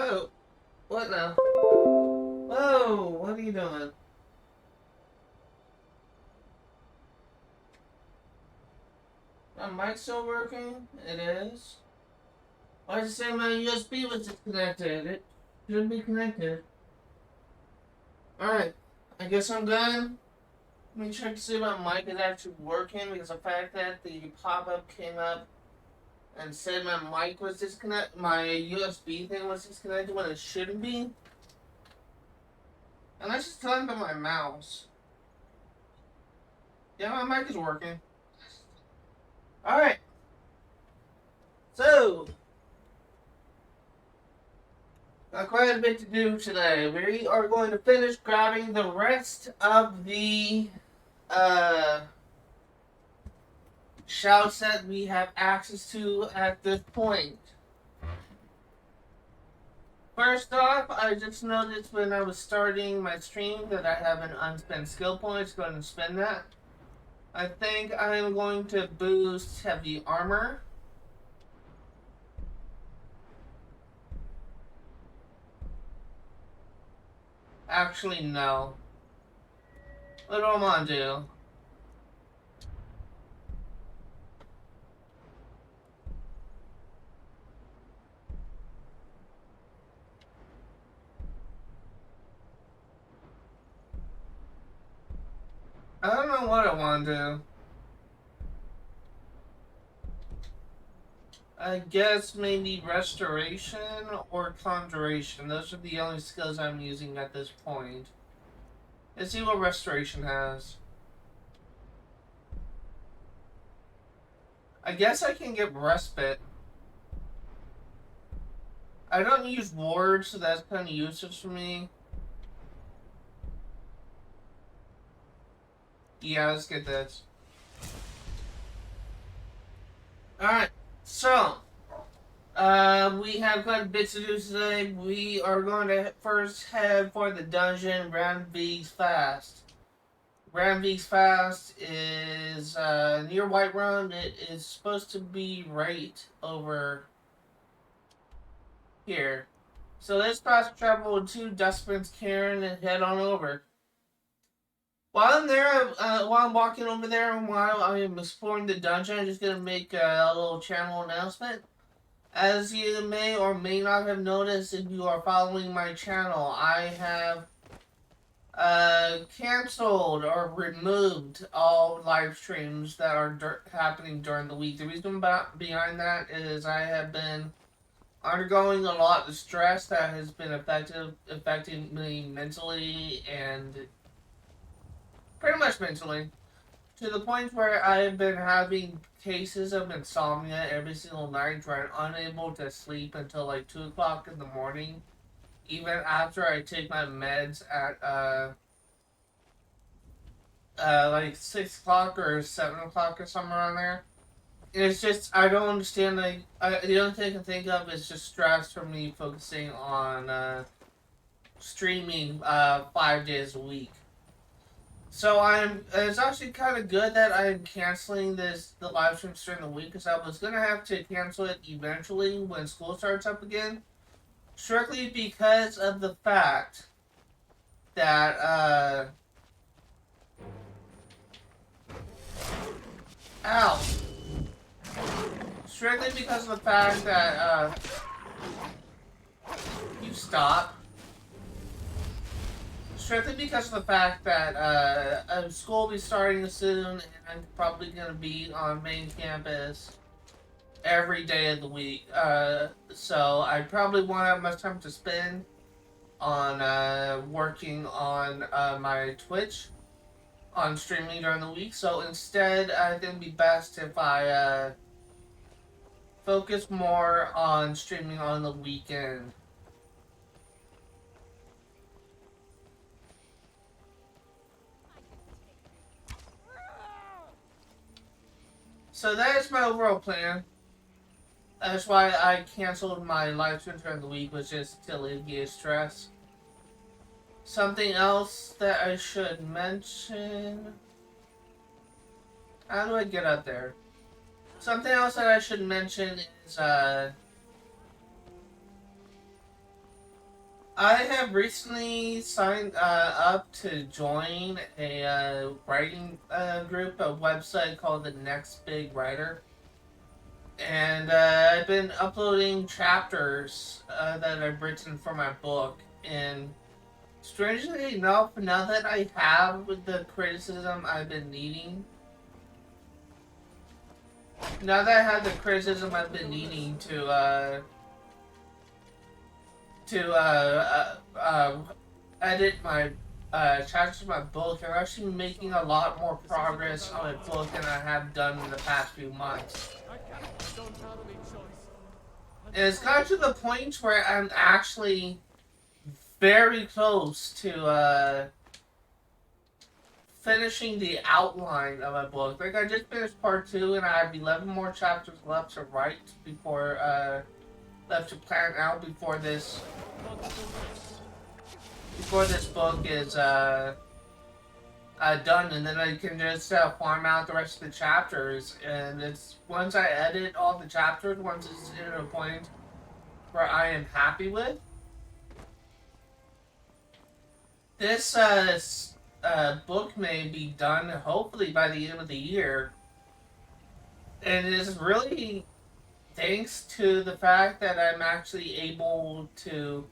Oh, what now? Whoa, what are you doing? My mic still working? It is. Why does it say my USB was disconnected? It should be connected. Alright, I guess I'm done. Let me check to see if my mic is actually working because the fact that the pop-up came up and said my mic was disconnected, my USB thing was disconnected when it shouldn't be. And that's just telling by my mouse. Yeah, my mic is working. Alright, so got quite a bit to do today. We are going to finish grabbing the rest of the shouts that we have access to at this point. First off, I just noticed when I was starting my stream that I have an unspent skill point. Go ahead and spend that. I think I am going to boost heavy armor. Actually, no. What do I want to do? I don't know what I want to do. I guess maybe restoration or conjuration. Those are the only skills I'm using at this point. Let's see what restoration has. I guess I can get respite. I don't use ward, so that's kind of useless for me. Yeah, let's get this. Alright, so we have quite a bit to do today. We are going to first head for the dungeon Ranveig's Fast. Ranveig's Fast is near Whiterun. It is supposed to be right over here. So let's fast travel to Dustman's Cairn and head on over. While I'm there, while I'm walking over there and while I'm exploring the dungeon, I'm just going to make a little channel announcement. As you may or may not have noticed if you are following my channel, I have canceled or removed all live streams that are happening during the week. The reason behind that is I have been undergoing a lot of stress that has been affecting me mentally and pretty much mentally, to the point where I have been having cases of insomnia every single night where I'm unable to sleep until like 2 o'clock in the morning, even after I take my meds at like 6 o'clock or 7 o'clock or somewhere around there. It's just, I don't understand, like, the only thing I can think of is just stress from me focusing on streaming 5 days a week. So it's actually kind of good that I'm canceling the live streams during the week, because I was going to have to cancel it eventually when school starts up again. Strictly because of the fact that, ow. Strictly because of the fact that, you stop. Strictly because of the fact that school will be starting soon, and I'm probably going to be on main campus every day of the week. So I probably won't have much time to spend on working on my Twitch, on streaming during the week. So instead, I think it'd be best if I focus more on streaming on the weekend. So that is my overall plan. That's why I canceled my live stream during the week, was just to alleviate stress. Something else that I should mention. How do I get up there? Something else that I should mention is I have recently signed up to join a writing group, a website called the Next Big Writer. And I've been uploading chapters that I've written for my book. And strangely enough, now that I have the criticism I've been needing, now that I have the criticism I've been needing to edit my chapters of my book, I'm actually making a lot more progress on my book than I have done in the past few months. And it's gotten to the point where I'm actually very close to finishing the outline of my book. Like, I just finished part 2, and I have 11 more chapters left to write left to plan out before this book is done, and then I can just farm out the rest of the chapters. And it's once I edit all the chapters, once it's at a point where I am happy with this, book may be done hopefully by the end of the year, and it is really thanks to the fact that I'm actually able to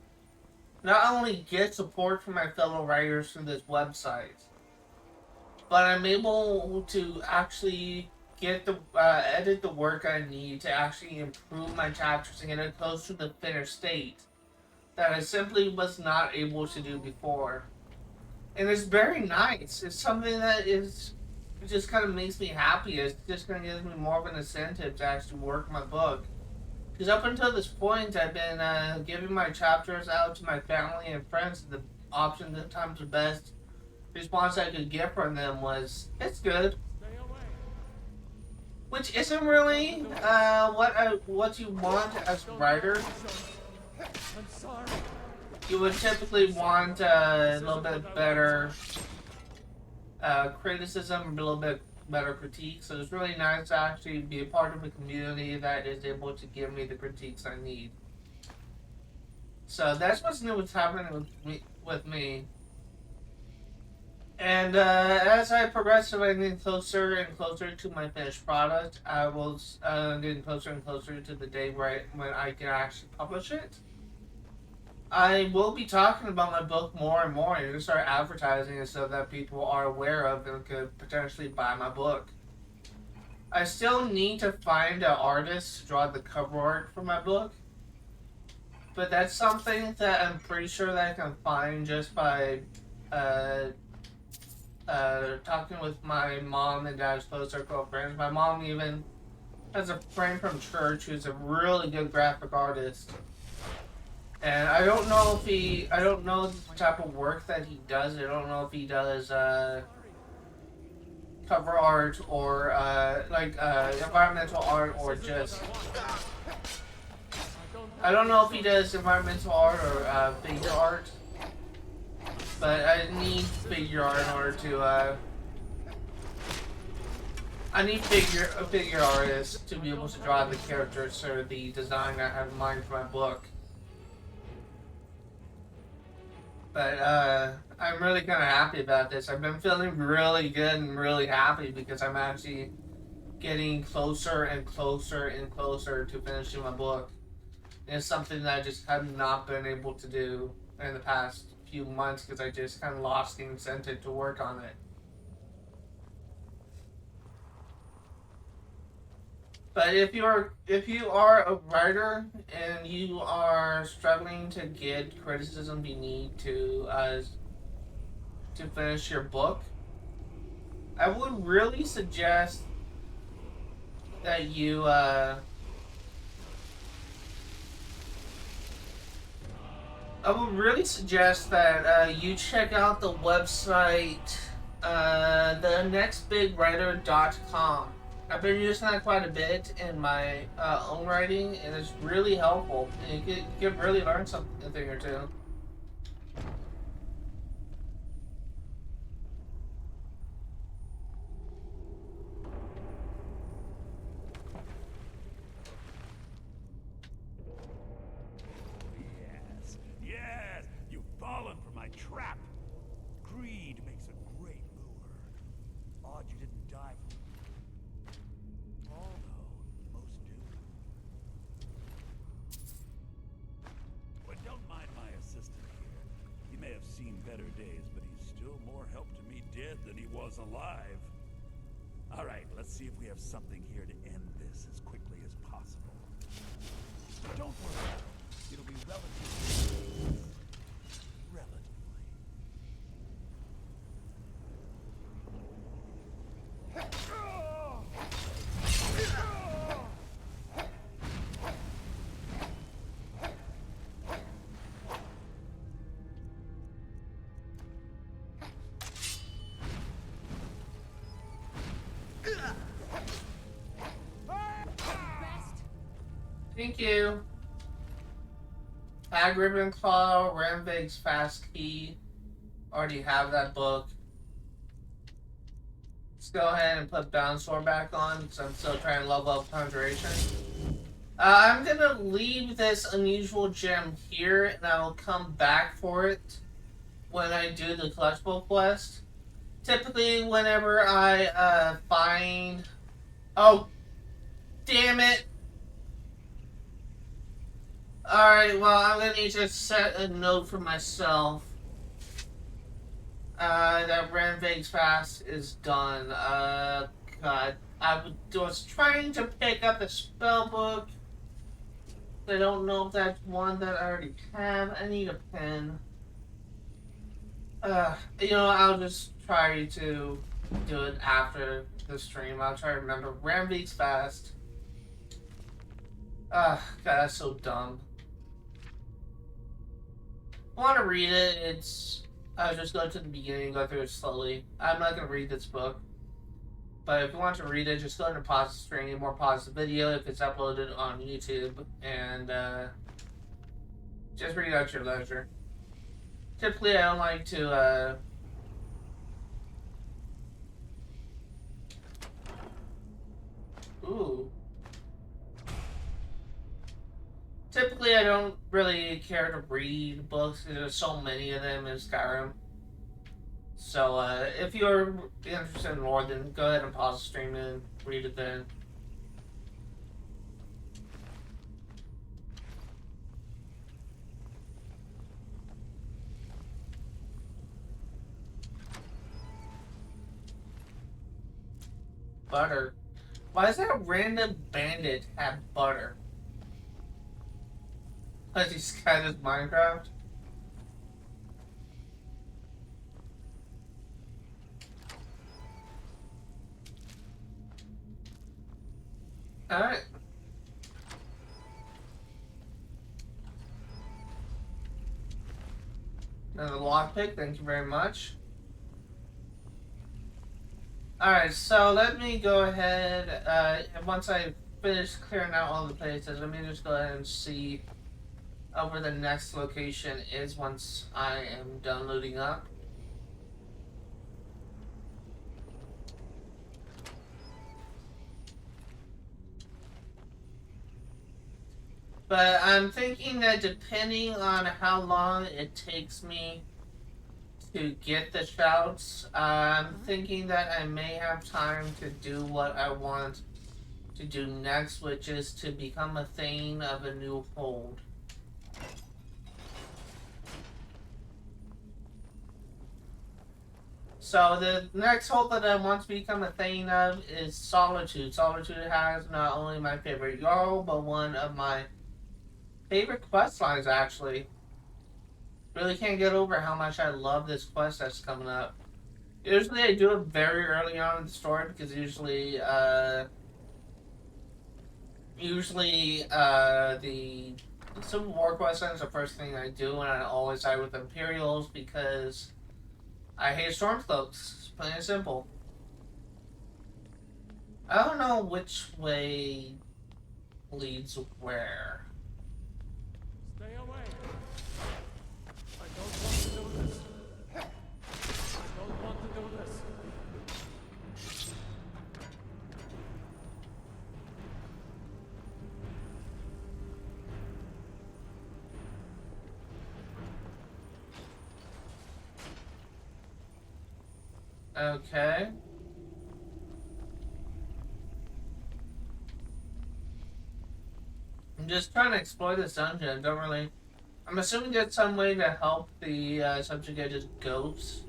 not only get support from my fellow writers through this website, but I'm able to actually get the edit the work I need to actually improve my chapters and get it close to the finished state that I simply was not able to do before. And it's very nice. It's something that is it just kind of makes me happy. It's just going to give me more of an incentive to actually work my book. Because up until this point, I've been giving my chapters out to my family and friends. The option that times the best response I could get from them was, "It's good," which isn't really what you want as a writer. You would typically want a little bit better criticism, a little bit better critique. So it's really nice to actually be a part of a community that is able to give me the critiques I need. So that's what's new, what's happening with me. And as I progress to getting closer and closer to my finished product, I will getting closer and closer to the day when I can actually publish it. I will be talking about my book more and more, and start advertising it so that people are aware of and could potentially buy my book. I still need to find an artist to draw the cover art for my book, but that's something that I'm pretty sure that I can find just by talking with my mom and dad's close circle of friends. My mom even has a friend from church who's a really good graphic artist. And I don't know the type of work that he does. I don't know if he does cover art or environmental art or just. I don't know if he does environmental art or figure art. But I need figure art in order to. I need a figure artist to be able to draw the characters or the design I have in mind for my book. But I'm really kind of happy about this. I've been feeling really good and really happy because I'm actually getting closer and closer and closer to finishing my book. And it's something that I just have not been able to do in the past few months because I just kind of lost the incentive to work on it. But if you are a writer and you are struggling to get criticism you need to finish your book, I would really suggest that you you check out the website thenextbigwriter.com. I've been using that quite a bit in my own writing, and it's really helpful. And you can really learn a thing or two. Yes, my trap. Greed makes a great lure. Odd you didn't die from it. Although, most do. But don't mind my assistant here. He may have seen better days, but he's still more help to me dead than he was alive. Alright, let's see if we have something here to end this as quickly as possible. Don't worry, it'll be relatively... Thank you. Hag Ribbon Claw, Ranveig's Fast Key. Already have that book. Let's go ahead and put Bound Sword back on because I'm still trying to level up Conjuration. I'm gonna leave this unusual gem here and I'll come back for it when I do the collectible quest. Typically, whenever I find... Oh, damn it! Alright, well, I'm gonna need to set a note for myself. That Ranveig's Fast is done. God. I was trying to pick up the spell book. I don't know if that's one that I already have. I need a pen. You know, I'll just try to do it after the stream. I'll try to remember. Ranveig's Fast. God, that's so dumb. I want to read it. I'll just go to the beginning and go through it slowly. I'm not going to read this book. But if you want to read it, just go ahead and pause the stream or pause the video if it's uploaded on YouTube. And just read at your leisure. Typically, I don't like to... Ooh. Typically, I don't really care to read books. There's so many of them in Skyrim. So, if you're interested in more, then go ahead and pause the stream and read it then. Butter. Why does that random bandit have butter? Because he's kind of Minecraft? Alright. Another lockpick, thank you very much. Alright, so let me go ahead, once I finish clearing out all the places, let me just go ahead and see where the next location is once I am done looting up. But I'm thinking that depending on how long it takes me to get the shouts, I'm thinking that I may have time to do what I want to do next, which is to become a Thane of a new hold. So the next hold that I want to become a Thane of is Solitude. Solitude has not only my favorite Jarl, but one of my favorite quest lines, actually. Really can't get over how much I love this quest that's coming up. Usually I do it very early on in the story because usually the Civil War quest line is the first thing I do, and I always side with Imperials because I hate Stormcloaks. It's plain and simple. I don't know which way leads where. Stay away. I don't want to do this. I don't want to do this. Okay. I'm just trying to explore this dungeon. I don't really. I'm assuming there's some way to help the subject get just ghosts.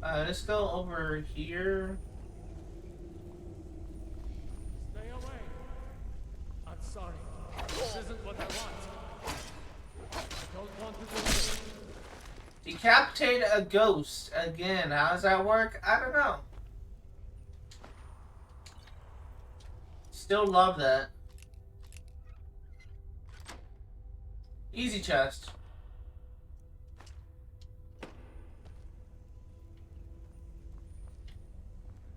Let's go over here. Stay away. I'm sorry. This isn't what I want. I don't want to do this. Decapitate a ghost again. How does that work? I don't know. Still love that. Easy chest.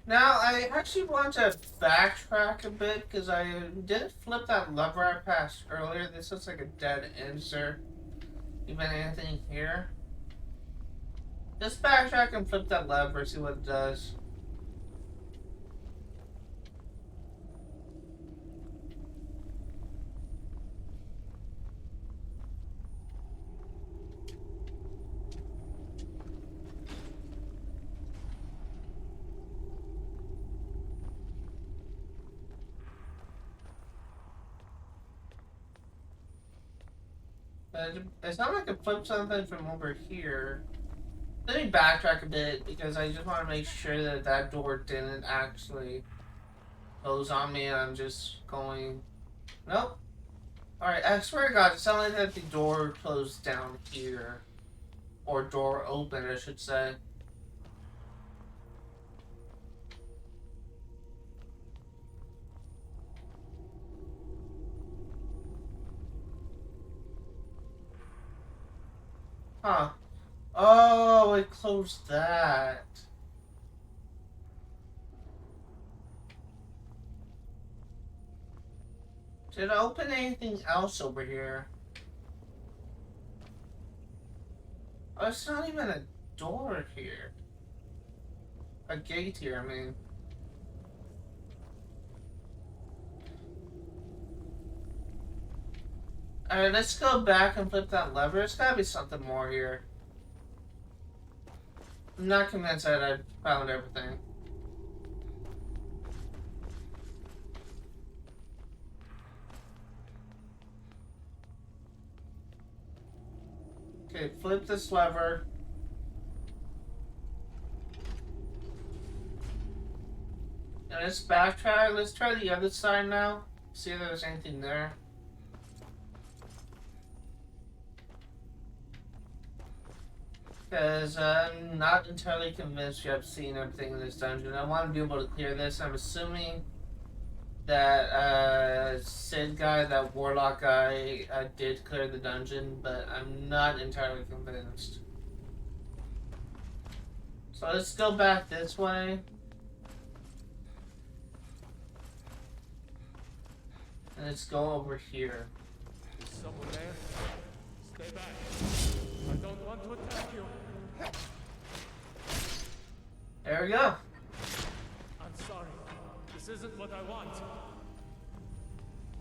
Now, I actually want to backtrack a bit because I did flip that lever I passed earlier. This looks like a dead end, sir. Even anything here? Just backtrack and flip that lever, see what it does. It's not like I can flip something from over here. Let me backtrack a bit because I just want to make sure that that door didn't actually close on me and I'm just going... Nope. Alright, I swear to God, it sounded like the door closed down here. Or door open, I should say. Huh. Oh, it closed that. Did it open anything else over here? Oh, it's not even a door here. A gate here, I mean. Alright, let's go back and flip that lever. There's gotta be something more here. I'm not convinced that I found everything. Okay, flip this lever. And let's backtrack. Let's try the other side now. See if there's anything there. Because I'm not entirely convinced you have seen everything in this dungeon. I want to be able to clear this. I'm assuming that Sid guy, that warlock guy, did clear the dungeon, but I'm not entirely convinced. So let's go back this way. And let's go over here. Is someone there? Stay back. I don't want to attack you. There we go. I'm sorry. This isn't what I want.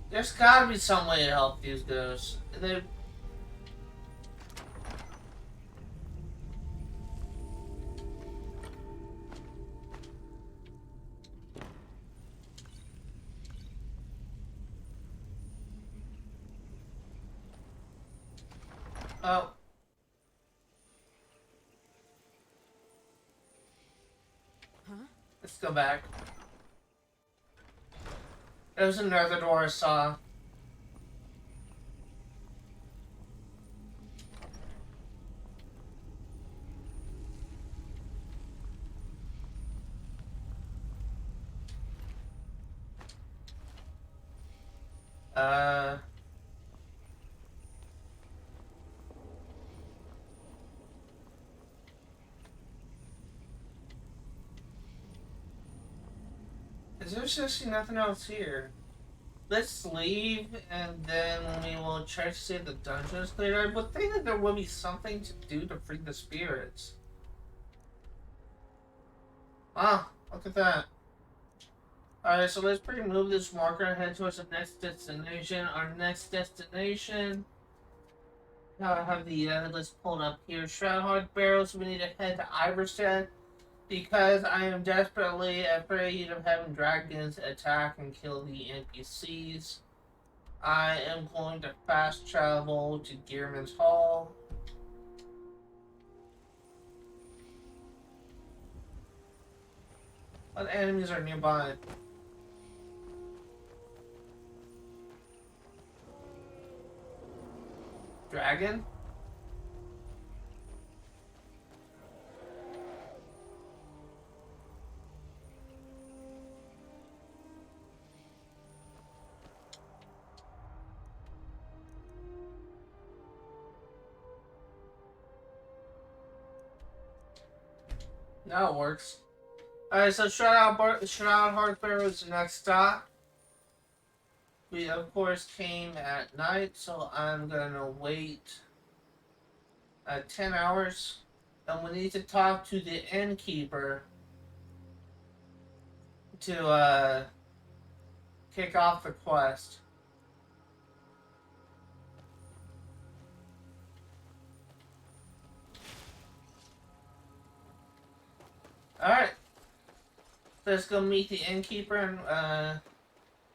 There's gotta be some way to help these ghosts. Oh. Huh? Let's go back. There's another door I saw. There's just nothing else here. Let's leave, and then we will try to see if the dungeon is cleared. I would think that there will be something to do to free the spirits. Ah, look at that. Alright, so let's pretty move this marker and head towards the next destination. Our next destination. I have the list pulled up here. Shroud Hearth Barrow, so we need to head to Ivarstead because I am desperately afraid of having dragons attack and kill the NPCs. I am going to fast travel to Gearman's Hall. What enemies are nearby? Dragon? Now it works. Alright, so Shroud Hearth Barrow is the next stop. We, of course, came at night, so I'm gonna wait 10 hours. And we need to talk to the innkeeper to kick off the quest. Alright. Let's go meet the innkeeper and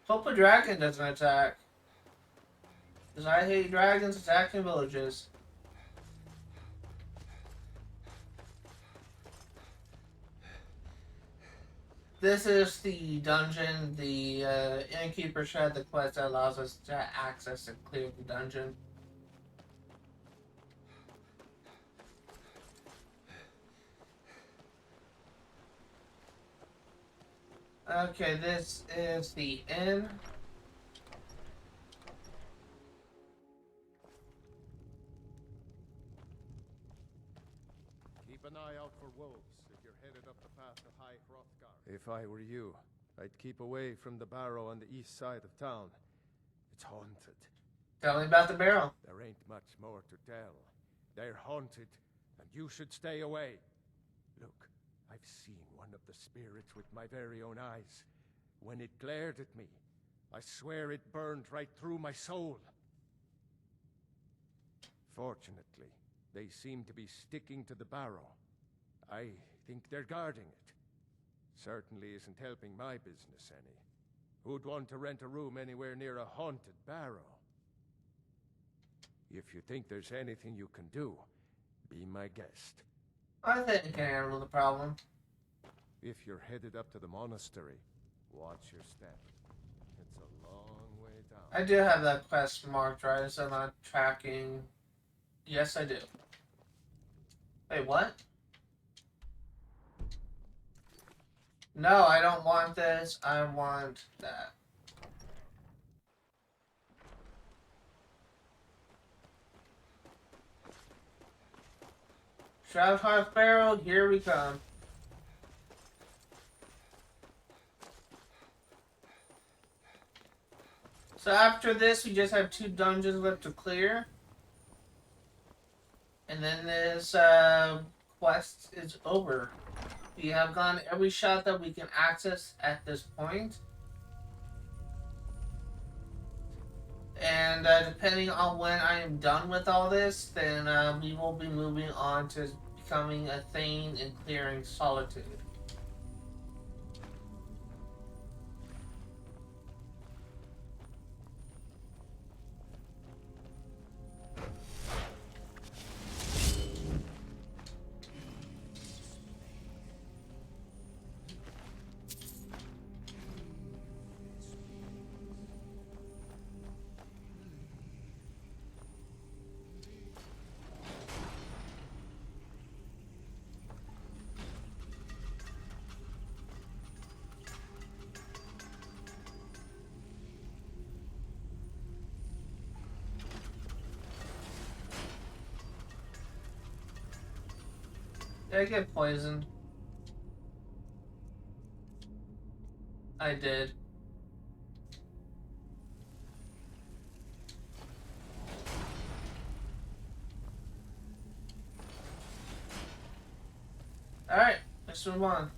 hope a dragon doesn't attack. Because I hate dragons attacking villages. This is the dungeon. The innkeeper shared the quest that allows us to access and clear the dungeon. Okay, this is the inn. Keep an eye out for wolves if you're headed up the path to High Hrothgar. If I were you, I'd keep away from the barrow on the east side of town. It's haunted. Tell me about the barrel. There ain't much more to tell. They're haunted, and you should stay away. Look, I've seen one of the spirits with my very own eyes. When it glared at me, I swear it burned right through my soul. Fortunately, they seem to be sticking to the barrow. I think they're guarding it. Certainly isn't helping my business any. Who'd want to rent a room anywhere near a haunted barrow? If you think there's anything you can do, be my guest. I think I can handle the problem. If you're headed up to the monastery, watch your step. It's a long way down. I do have that quest marked, right? So I'm not tracking. Yes, I do. Wait, what? No, I don't want this. I want that. Shroud Hearth Barrow, here we come. So after this, we just have 2 dungeons left to clear. And then this quest is over. We have gone every shot that we can access at this point. And depending on when I am done with all this, then we will be moving on to becoming a Thane and clearing Solitude. Did I get poisoned? I did. Alright, let's move on.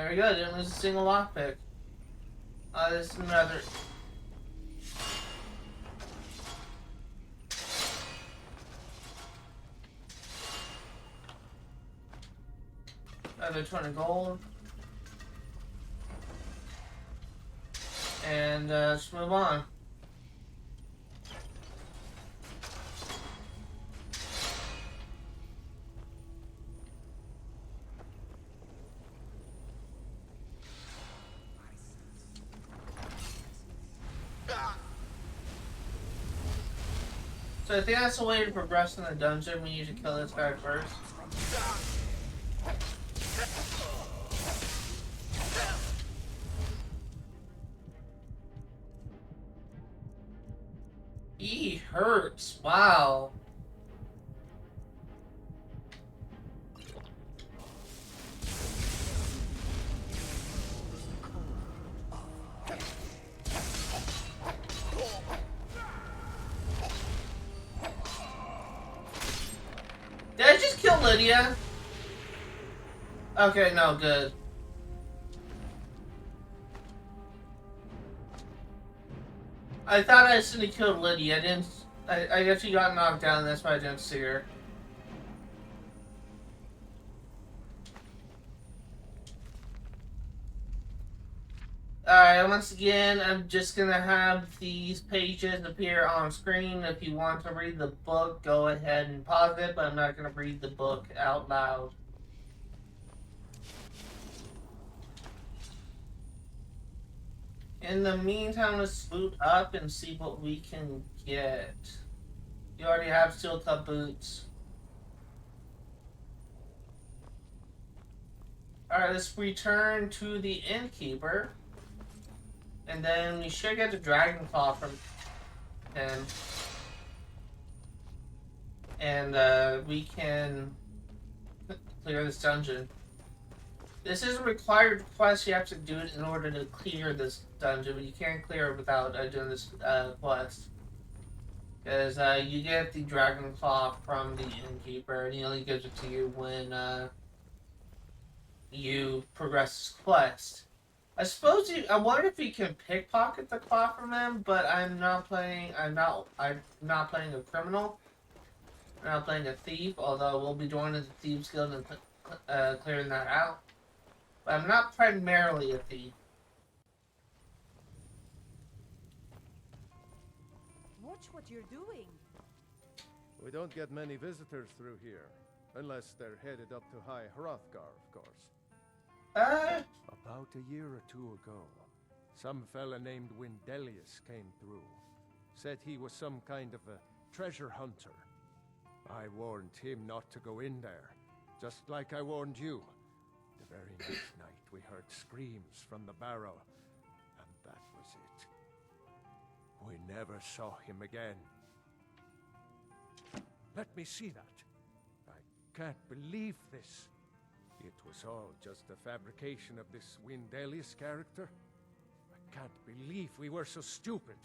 There we go, didn't lose a single lockpick. This is another. Another 20 gold. And let's move on. So I think that's the way to progress in the dungeon. We need to kill this guy first. He hurts. Wow. Did I just kill Lydia? Okay, no, good. I thought I accidentally killed Lydia. I didn't. I guess she got knocked down. That's why I didn't see her. Alright, once again, I'm just gonna have these pages appear on screen. If you want to read the book, go ahead and pause it, but I'm not gonna read the book out loud. In the meantime, let's loot up and see what we can get. You already have steel cut boots. Alright, let's return to the innkeeper. And then we should get the dragon claw from him. And we can clear this dungeon. This is a required quest. You have to do it in order to clear this dungeon, but you can't clear it without doing this quest. Because you get the dragon claw from the innkeeper, and he only gives it to you when you progress this quest. I wonder if you can pickpocket the claw from him, but I'm not playing a criminal. I'm not playing a thief, although we'll be joining the Thieves Guild and clearing that out. But I'm not primarily a thief. Watch what you're doing. We don't get many visitors through here, unless they're headed up to High Hrothgar, of course. About a year or two ago, some fella named Windelius came through. Said he was some kind of a treasure hunter. I warned him not to go in there, just like I warned you. The very next night we heard screams from the barrow, and that was it. We never saw him again. Let me see that. I can't believe this. It was all just a fabrication of this Windelius character. I can't believe we were so stupid.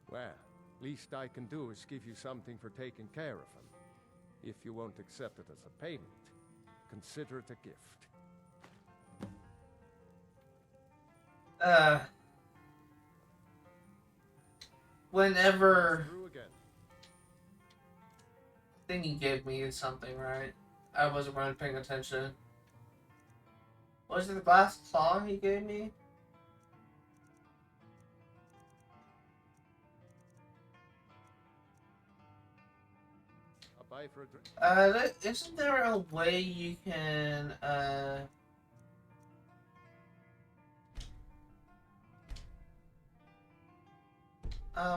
Well, least I can do is give you something for taking care of him. If you won't accept it as a payment, consider it a gift. Whenever Through again. thing he gave me is something, right? I wasn't really paying attention. Was it the glass claw he gave me? I'll buy for a drink. Isn't there a way you can,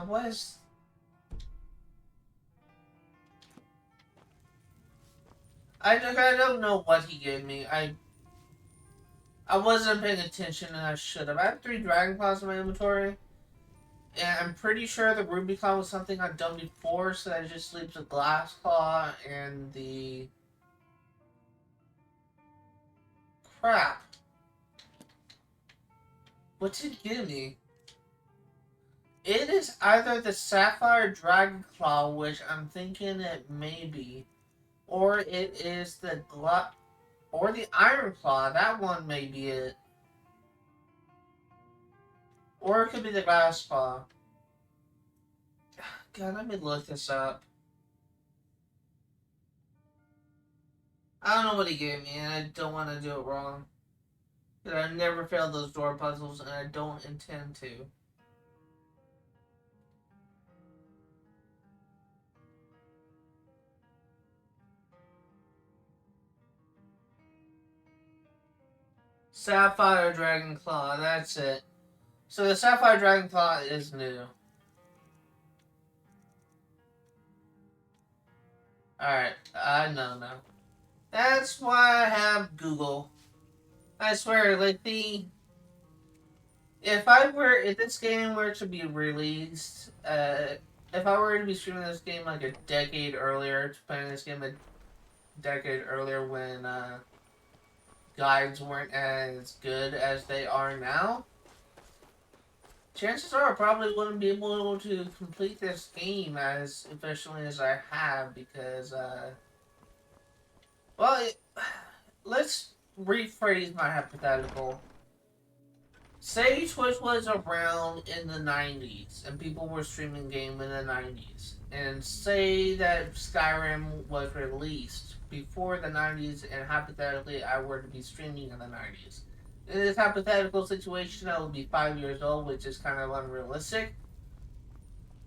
what is... I don't know what he gave me. I wasn't paying attention and I should have. I have 3 dragon claws in my inventory. And I'm pretty sure the ruby claw was something I've done before, so that just leaves the glass claw and the... Crap. What did he give me? It is either the sapphire dragon claw, which I'm thinking it may be, or it is the Or the Iron Claw, that one may be it. Or it could be the Glass Claw. God, let me look this up. I don't know what he gave me, and I don't want to do it wrong. But I've never failed those door puzzles, and I don't intend to. Sapphire Dragon Claw, that's it. So the Sapphire Dragon Claw is new. Alright, no. That's why I have Google. I swear, like if this game were to be released, if I were to be streaming this game like a decade earlier, playing this game a decade earlier when, guides weren't as good as they are now, chances are I probably wouldn't be able to complete this game as efficiently as I have because, let's rephrase my hypothetical. Say Twitch was around in the 90s and people were streaming game in the 90s. And say that Skyrim was released before the 90s and hypothetically I were to be streaming in the 90s. In this hypothetical situation, I would be 5 years old, which is kind of unrealistic.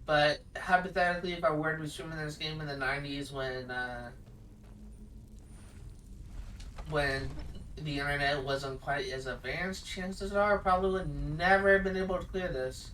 But hypothetically, if I were to be streaming this game in the 90s when the internet wasn't quite as advanced, chances are I probably would never have been able to clear this.